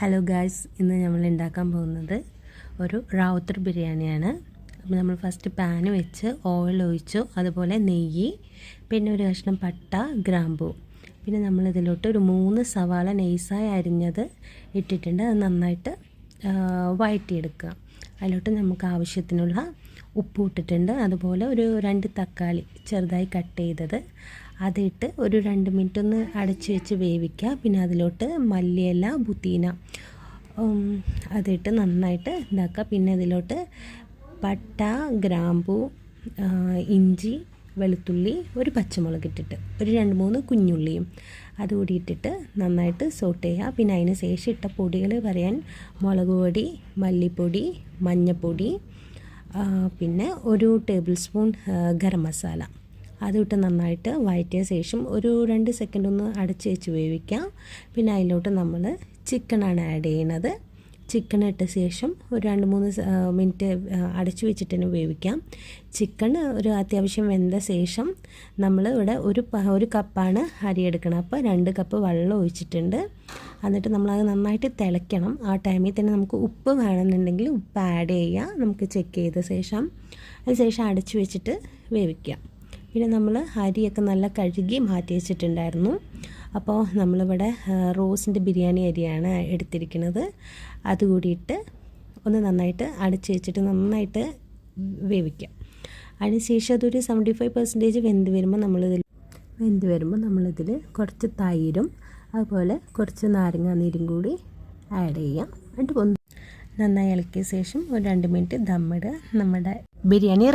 Hello guys, ഇന്ന് നമ്മൾ ഉണ്ടാക്കാൻ പോകുന്നത് ഒരു റാവുത്തർ ബിരിയാണിയാണ്. അപ്പോൾ നമ്മൾ ഫസ്റ്റ് പാൻ വെച്ച് ഓയിൽ ഒഴിച്ചു, അതുപോലെ നെയ്യ്, പിന്നെ ഒരു കഷ്ണം പട്ട, ഗ്രാമ്പൂ, പിന്നെ നമ്മളിതിലോട്ട് ഒരു 3 സവാള നൈസായി അരിഞ്ഞത് ഇട്ടിട്ടുണ്ട്. അത് നന്നായിട്ട് വഴറ്റിയെടുക്കുക. അതിലോട്ട് നമുക്ക് ആവശ്യത്തിനുള്ള ഉപ്പ് ഇട്ടിട്ടുണ്ട്. അതുപോലെ ഒരു 2 തക്കാളി ചെറുതായി കട്ട് ചെയ്തത് അതിട്ട് ഒരു 2 മിനിറ്റ് ഒന്ന് അടച്ച് വെച്ച് വേവിക്കുക. പിന്നെ അതിലോട്ട് മല്ലിയില, പുതിന അതിട്ട് നന്നായിട്ട് ഇതാക്കുക. പിന്നെ അതിലോട്ട് പട്ട, ഗ്രാമ്പൂ, ഇഞ്ചി, വെളുത്തുള്ളി, ഒരു പച്ചമുളക് ഇട്ടിട്ട് ഒരു 2-3 കുഞ്ഞുള്ളിയും അതുകൂടി ഇട്ടിട്ട് നന്നായിട്ട് സോട്ട് ചെയ്യുക. പിന്നെ അതിന് ശേഷം ഇട്ട പൊടികൾ പറയാൻ മുളക് പൊടി, മല്ലിപ്പൊടി, മഞ്ഞൾപ്പൊടി, പിന്നെ ഒരു ടേബിൾ സ്പൂൺ ഗരം മസാല അതിട്ട് നന്നായിട്ട് വഴറ്റിയ ശേഷം ഒരു 2 സെക്കൻഡ് ഒന്ന് അടച്ച് വെച്ച് വേവിക്കാം. പിന്നെ അതിലോട്ട് നമ്മൾ ചിക്കനാണ് ആഡ് ചെയ്യുന്നത്. ചിക്കൻ ഇട്ട ശേഷം ഒരു 2-3 മിനിറ്റ് അടച്ചു വെച്ചിട്ട് തന്നെ വേവിക്കാം. ചിക്കൻ ഒരു അത്യാവശ്യം വെന്ത ശേഷം നമ്മൾ ഇവിടെ ഒരു കപ്പാണ് അരി എടുക്കണം. അപ്പോൾ 2 കപ്പ് വെള്ളം ഒഴിച്ചിട്ടുണ്ട്. എന്നിട്ട് നമ്മളത് നന്നായിട്ട് തിളയ്ക്കണം. ആ ടൈമിൽ തന്നെ നമുക്ക് ഉപ്പ് വേണമെന്നുണ്ടെങ്കിൽ ഉപ്പ് ആഡ് ചെയ്യുക. നമുക്ക് ചെക്ക് ചെയ്ത ശേഷം അതിനുശേഷം അടച്ചു വെച്ചിട്ട് വേവിക്കാം. പിന്നെ നമ്മൾ അരിയൊക്കെ നല്ല കഴുകി മാറ്റി വെച്ചിട്ടുണ്ടായിരുന്നു. അപ്പോൾ നമ്മളിവിടെ റോസിൻ്റെ ബിരിയാണി അരിയാണ് എടുത്തിരിക്കുന്നത്. അതുകൂടിയിട്ട് ഒന്ന് നന്നായിട്ട് അടച്ച് വെച്ചിട്ട് നന്നായിട്ട് വേവിക്കാം. അതിനുശേഷം അതൊരു 75% വെന്ത് വരുമ്പോൾ നമ്മളിതിൽ കുറച്ച് തൈരും അതുപോലെ കുറച്ച് നാരങ്ങ നീരും കൂടി ആഡ് ചെയ്യാം. എന്നിട്ട് നന്നായി ഇളക്കിയ ശേഷം ഒരു 2 മിനിറ്റ് ദമ്മിടുക. നമ്മുടെ ബിരിയാണി